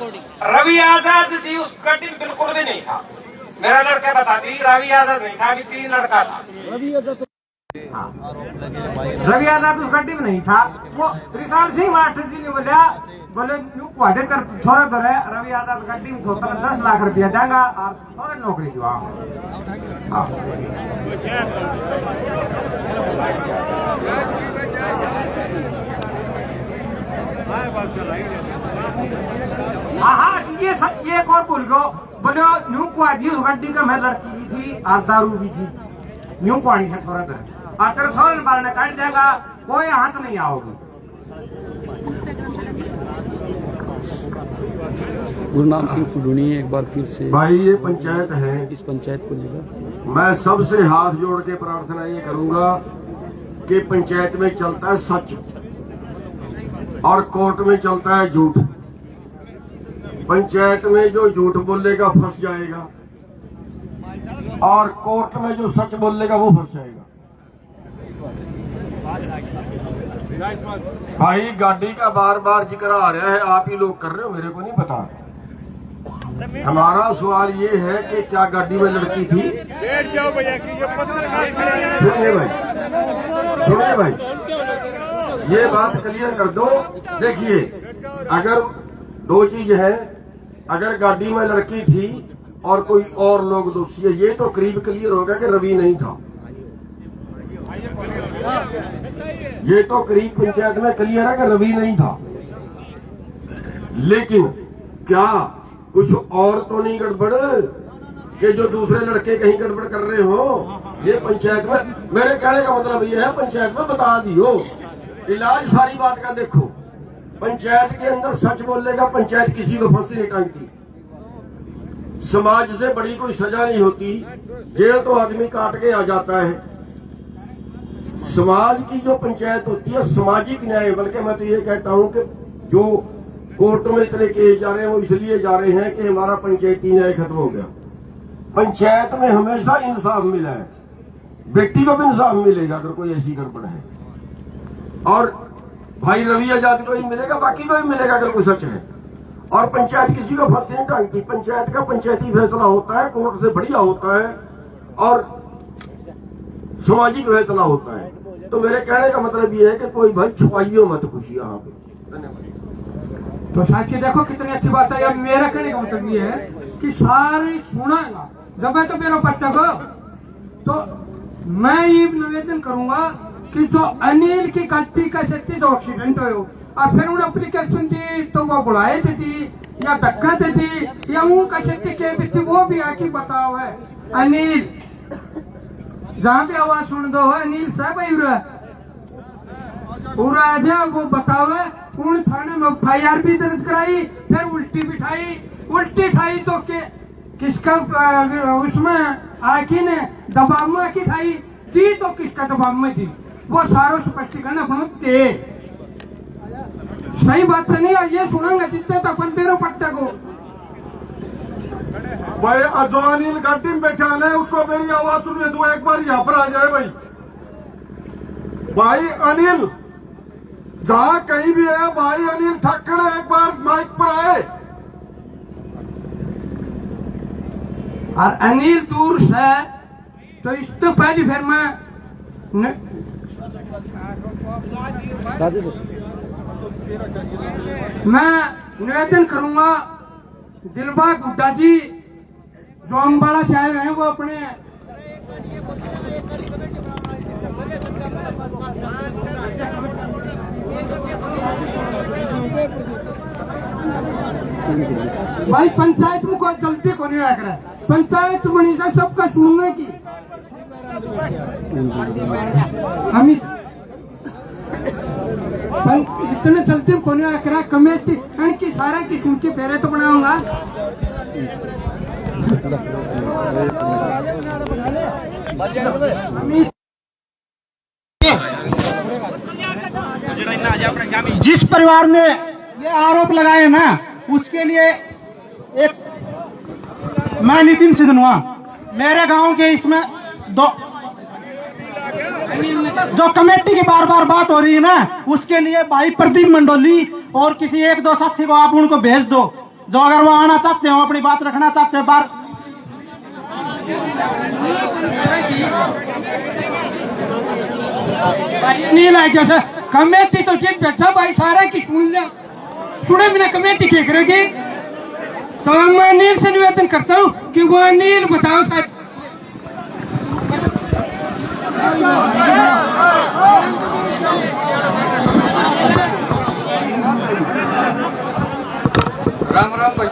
रवि आजाद जी उस गड्डी में बिल्कुल भी नहीं था। मेरा लड़का बता दी रवि आजाद नहीं था, अभी 3 लड़का था। रवि आजाद उस गड्डी में नहीं था। वो रिसाल सिंह मास्टर जी ने बोले वादे कर छोरा तो रहे रवि आजाद गड्डी में छोटा 10 लाख रुपया देंगा और छोरा नौकरी दिवा। हाँ ये एक और बोल गो बोलो न्यू कुआदी उस गड्डी का मैं लड़की भी थी और दारू भी थी। न्यू कुआड़ी से छोरा तरह और तेरे छोरे बाल ने काट देगा, कोई हाथ नहीं आओगी। गुरनाम सिंह फुडूनी एक बार फिर से भाई ये पंचायत है, इस पंचायत को लेकर मैं सबसे हाथ जोड़ के प्रार्थना ये करूंगा कि पंचायत में चलता है सच और कोर्ट में चलता है झूठ। पंचायत में जो झूठ बोलेगा फंस जाएगा और कोर्ट में जो सच बोलेगा वो फंस जाएगा। भाई गाड़ी का बार बार जिक्र आ रहा है, आप ही लोग कर रहे हो, मेरे को नहीं पता। हमारा सवाल ये है कि क्या गाड़ी में लड़की थी? सुनिए भाई ये बात क्लियर कर दो। देखिए अगर 2 चीज है, अगर गाड़ी में लड़की थी और कोई और लोग दोषी है, ये तो करीब क्लियर होगा कि रवि नहीं था। ये तो करीब पंचायत में क्लियर है कि रवि नहीं था। लेकिन क्या कुछ और तो नहीं गड़बड़ कि जो दूसरे लड़के कहीं गड़बड़ कर रहे हो? ये पंचायत में, मेरे कहने का मतलब ये है पंचायत में बता दियो। इलाज सारी बात का देखो, पंचायत के अंदर सच बोलेगा पंचायत किसी को फांसी नहीं टांगती। समाज से बड़ी कोई सजा नहीं होती, जेल तो आदमी काट के आ जाता है। समाज की जो पंचायत होती है सामाजिक न्याय, बल्कि मैं तो ये कहता हूं कि जो कोर्ट में इतने केस जा रहे हैं वो इसलिए जा रहे हैं कि हमारा पंचायती न्याय खत्म हो गया। पंचायत में हमेशा इंसाफ मिला है, बेटी को भी इंसाफ मिलेगा अगर कोई ऐसी गड़बड़ है। और भाई रवि आजाद को ही मिलेगा, बाकी को भी मिलेगा अगर कोई सच है। और पंचायत किसी को फांसी नहीं टांगती। पंचायत का पंचायती फैसला होता है, कोर्ट से बढ़िया होता है और सामाजिक फैसला होता है। तो मेरे कहने का मतलब ये है कि कोई भाई छुपाइयो मत कुछ यहाँ पे। धन्यवाद। तो साथी देखो कितनी अच्छी बात है। अब मेरा कहने का मतलब ये है कि सारी सुनागा जब मैं तो मेरा पट्टा को, तो मैं ये निवेदन करूंगा कि जो अनिल की गलती का सत्य जो एक्सीडेंट हो और फिर उन्हें एप्लीकेशन दी तो वो बुलाए थे या धक्का थी या उनका सत्य के भी वो भी आके बताओ है। अनिल जहाँ भी आवाज सुन दो है अनिल साहब पूरा आजा वो बताओ है। उन थाने में FIR भी दर्ज कराई, फिर उल्टी ठाई तो किसका उसमें आखिर ने दबाव में की ठाई थी तो किसका दबाव में थी, वो सारो स्पष्टीकरण अपने सही बात से नहीं है। ये सुनेंगे जितने तक अपन बेरो पट्टा को भाई जो अनिल गाड़ी में बैठा है उसको मेरी आवाज सुनिए तो एक बार यहाँ पर आ जाए। भाई अनिल जहाँ कहीं भी है, भाई अनिल ठक्कर एक बार माइक पर आए। और अनिल दूर से तो इससे पहले फिर मैं निवेदन करूंगा दिलबाग गुड्डा जी जो अम्बाड़ा से आए हैं वो अपने भाई पंचायत में कोई गलती को नहीं रख रहा है। पंचायत बनी से सबका सुनने की अमित इतने चलते को नहीं रख रहा। कमेटी की सारा की सूची पहले तो बनाऊंगा। अमित जिस परिवार ने ये आरोप लगाए ना उसके लिए एक मैं नितिन सिद्धनुआ मेरे गांव के इसमें जो कमेटी की बार बार बात हो रही है ना उसके लिए भाई प्रदीप मंडोली और किसी 1-2 साथी को आप उनको भेज दो। जो अगर वो आना चाहते हो, अपनी बात रखना चाहते हो बार नहीं लाइक कमेटी तो ठीक बैठा भाई सारा की सुन लिया, सुने बिना कमेटी क्या करेगी। तो मैं अनिल से निवेदन करता हूँ कि वो अनिल बताओ साहब। राम राम भाई।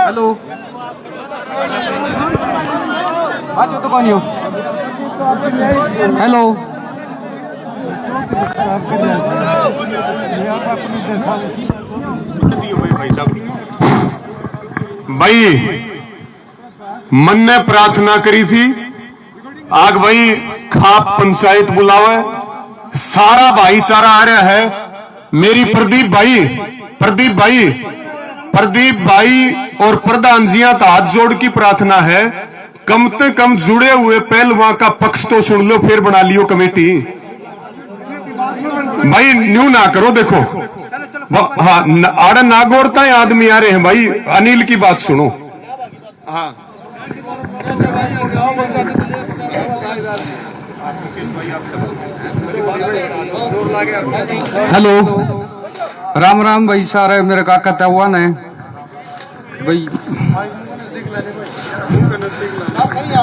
हेलो बात तो कौन हो? हेलो भाई मन ने प्रार्थना करी थी आग भाई खाप पंचायत बुलावे, सारा भाईचारा आ रहा है। मेरी प्रदीप भाई और प्रधान जी का हाथ जोड़ की प्रार्थना है, कम से कम जुड़े हुए पहलवान का पक्ष तो सुन लो, फिर बना लियो कमेटी। भाई न्यू ना करो, देखो हाँ आड़ा नागौरता आदमी आ रहे हैं भाई, अनिल की बात सुनो। हाँ हेलो राम राम भाई सारे मेरे काका हुआ ने भाई।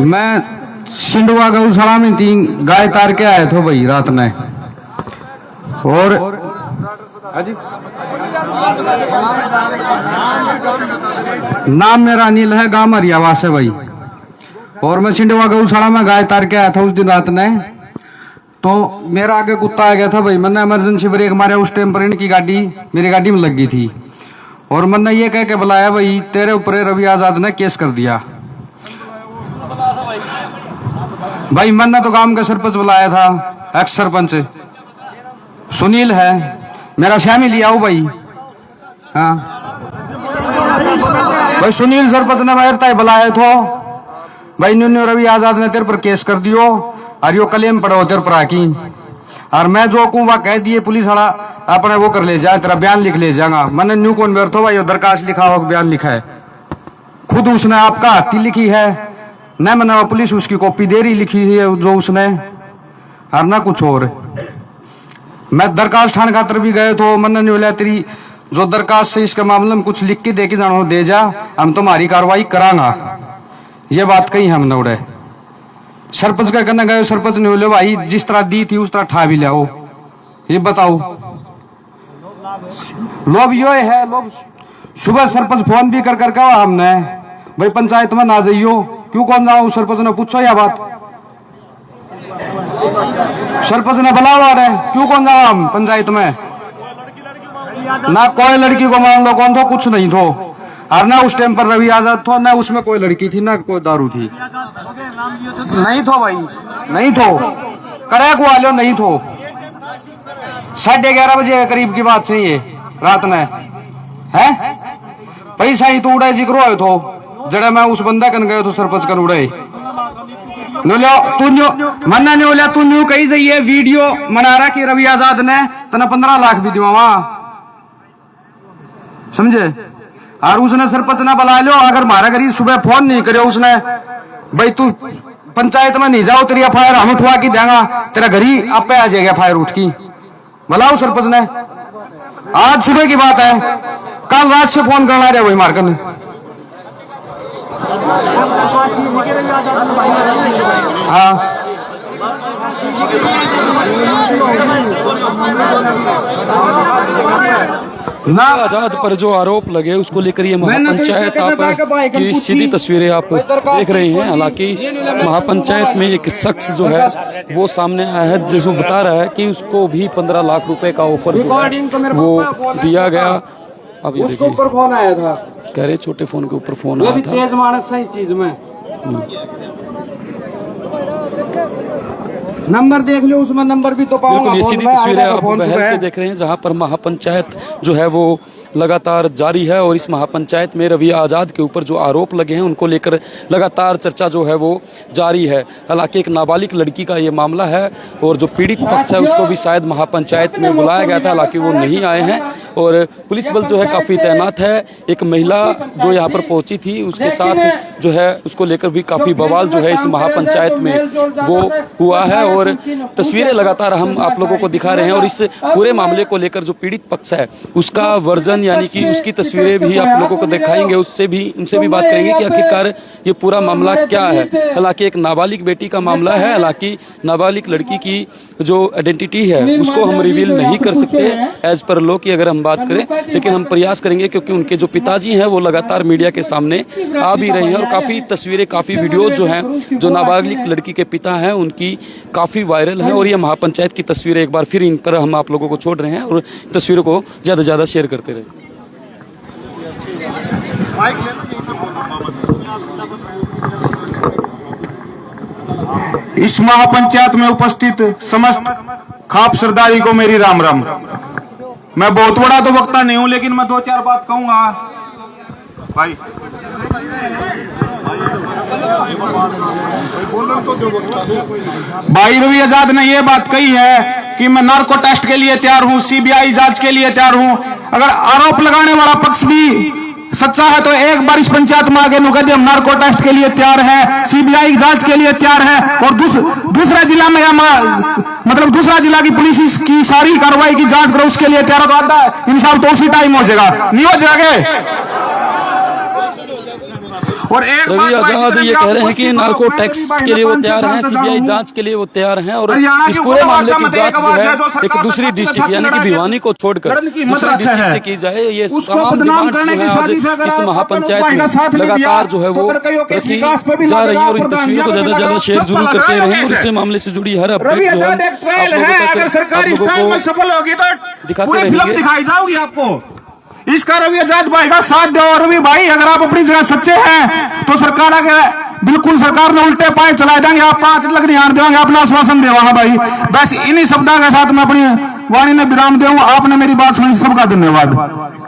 मैं सिंडवा गौशाला में 3 गाय तार के आए थे भाई रात में, और नाम मेरा अनिल है, गांव हरियावा से भाई। और मैं सिंडवा गौशाला में गाय तार के आया था उस दिन रात में, तो मेरा आगे कुत्ता आ गया था भाई। मैंने इमरजेंसी ब्रेक मारा, उस टाइम पर इनकी गाड़ी मेरी गाड़ी में लग गई थी, और मैंने ये कह के बुलाया भाई तेरे ऊपर रवि आजाद ने केस कर दिया। भाई मैंने तो गांव का सरपंच बुलाया था, एक्स सरपंच सुनील है मेरा, शामिल लिया हो भाई। हाँ भाई सुनील सरपंच ने मेरे बुलाया था भाई, न्यू रवि आजाद ने तेरे पर केस कर दियो और यो क्लेम पड़ो तेरे पर आकी, और मैं जो कहूँ वह कह दिए पुलिस वाला अपने वो कर ले जाए, तेरा बयान लिख ले जाऊंगा। मैंने न्यू कौन बैठो भाई, दरखास्त लिखा हो बयान लिखा है, खुद उसने आपका हत्ती लिखी है, न मैंने पुलिस उसकी कॉपी दे रही लिखी है जो उसने, और ना कुछ और। मैं दरखास्त थाने खातर भी गए तो मैंने नहीं बोला तेरी जो दरखास्त से इसके मामले में कुछ लिख के दे के जाना दे जा, हम तुम्हारी कार्रवाई करांगा, ये बात कही हमने उड़े। सरपंच का कहना गए, सरपंच ने बोले भाई जिस तरह दी थी उस तरह ठा भी लाओ, ये बताओ। लोग यो है, लोग सुबह सरपंच फोन भी कर कहा हमने भाई पंचायत में ना जाइयो, क्यों कौन जाओ? सरपंच ने पूछो या बात, सरपंच ने बुलावा रहे क्यों कौन जाओ हम पंचायत में? ना कोई लड़की को मान लो कौन थो, कुछ नहीं थो, और ना उस टाइम पर रवि आजाद थो, ना उसमें कोई लड़की थी, ना कोई दारू थी, नहीं थो भाई, नहीं थो, करे को आलो नहीं थो। 11:30 बजे के करीब की बात सही है रात में है, पैसा ही तो उड़ाई जिक्र हो थो, जड़ा मैं उस बंदा कन गए तो सरपंच कन उड़ाई मन्ना नहीं बोलिया तू न्यू कही जाइए वीडियो मना रहा कि रवि आजाद ने तना 15 लाख भी दिवा, समझे? और उसने सरपंच ना बुला लो, अगर हमारा गरीब सुबह फोन नहीं करे उसने भाई तू पंचायत में नहीं जाओ, तेरी एफआईआर हम उठवा के देंगे, तेरा घरी आपे आ जाएगा एफआईआर उठ की, बुलाओ सरपंच ने। आज सुबह की बात है, कल रात से फोन करना रहे वही मार्कर ने। हाँ ना आजाद पर जो आरोप लगे उसको लेकर ये महापंचायत आप की सीधी तस्वीरें आप देख रहे हैं। हालांकि महापंचायत में एक शख्स जो है वो सामने आया है, जिसको बता रहा है कि उसको भी 15 लाख रुपए का ऑफर वो दिया गया। अब उसके ऊपर फोन आया था, कह रहे छोटे फोन के ऊपर फोन आया था, तेज मानस है इस चीज में। नंबर देख लो, उसमें नंबर भी तो पाऊंगा। बिल्कुल ये सीधी तस्वीरें आप मोबाइल से देख रहे हैं, जहां पर महापंचायत जो है वो लगातार जारी है और इस महापंचायत में रवि आज़ाद के ऊपर जो आरोप लगे हैं उनको लेकर लगातार चर्चा जो है वो जारी है। हालांकि एक नाबालिग लड़की का ये मामला है और जो पीड़ित पक्ष है उसको भी शायद महापंचायत में बुलाया गया था, हालांकि वो नहीं आए हैं और पुलिस बल जो है काफ़ी तैनात है। एक महिला जो यहाँ पर पहुंची थी उसके साथ जो है उसको लेकर भी काफ़ी बवाल जो है इस महापंचायत में वो हुआ है और तस्वीरें लगातार हम आप लोगों को दिखा रहे हैं। और इस पूरे मामले को लेकर जो पीड़ित पक्ष है उसका वर्जन यानी कि उसकी तस्वीरें भी आप लोगों को दिखाएंगे, उनसे भी बात करेंगे कि आखिरकार ये पूरा मामला क्या है। हालांकि एक नाबालिग बेटी का मामला है, हालांकि नाबालिग लड़की की जो आइडेंटिटी है उसको हम रिवील नहीं कर सकते एज पर लॉ की अगर हम बात करें, लेकिन हम प्रयास करेंगे क्योंकि उनके जो पिताजी हैं वो लगातार मीडिया के सामने आ भी रहे हैं और काफ़ी तस्वीरें काफ़ी वीडियोस जो हैं जो नाबालिग लड़की के पिता हैं उनकी काफ़ी वायरल है। और ये महापंचायत की तस्वीरें एक बार फिर इन पर हम आप लोगों को छोड़ रहे हैं और तस्वीरों को ज़्यादा से ज़्यादा शेयर करते रहे। इस महापंचायत में उपस्थित समस्त खाप सरदारी को मेरी राम राम। मैं बहुत बड़ा तो वक्ता नहीं हूं लेकिन मैं 2-4 बात कहूंगा भाई। भाई रवि आजाद ने यह बात कही है कि मैं नार्को टेस्ट के लिए तैयार हूं, सीबीआई जांच के लिए तैयार हूं। अगर आरोप लगाने वाला पक्ष भी सच्चा है तो एक बार इस पंचायत में आगे नुकदे हम नार्को टेस्ट के लिए तैयार है, सीबीआई जांच के लिए तैयार है और दूसरा जिला में मतलब दूसरा जिला की पुलिस की सारी कार्रवाई की जांच करो उसके लिए तैयार हो तो आधा इंसाफ तो उसी टाइम हो जाएगा, नहीं हो जाएगा। और एक रवि आजाद ये कह रहे हैं कि नार्को टैक्स के लिए वो तैयार हैं, सीबीआई जांच के लिए वो तैयार हैं और इस पूरे मामले की जांच जो है एक दूसरी डिस्ट्रिक्ट यानी कि भिवानी को छोड़कर दूसरी डिस्ट्रिक्ट से की जाए। ये तमाम डिमांड्स जो है आज इस महापंचायत में लगातार जो है वो रखी जा रही है और इन तस्वीरों को ज्यादा से ज्यादा शेयर जरूर करते रहें और इस मामले से जुड़ी हर अपडेट जो है दिखाते रहेंगे। दिखाई जाओगी आपको इसका रवि आजाद भाई का साथ दो। रवि भाई अगर आप अपनी जगह सच्चे हैं तो सरकार आगे बिल्कुल सरकार ने उल्टे पाए चला देंगे, आप 5 लाख ध्यान देंगे, अपना आश्वासन देवा भाई। बस इन्हीं शब्दों के साथ मैं अपनी वाणी ने विराम दूंगा। आपने मेरी बात सुनी, सबका धन्यवाद।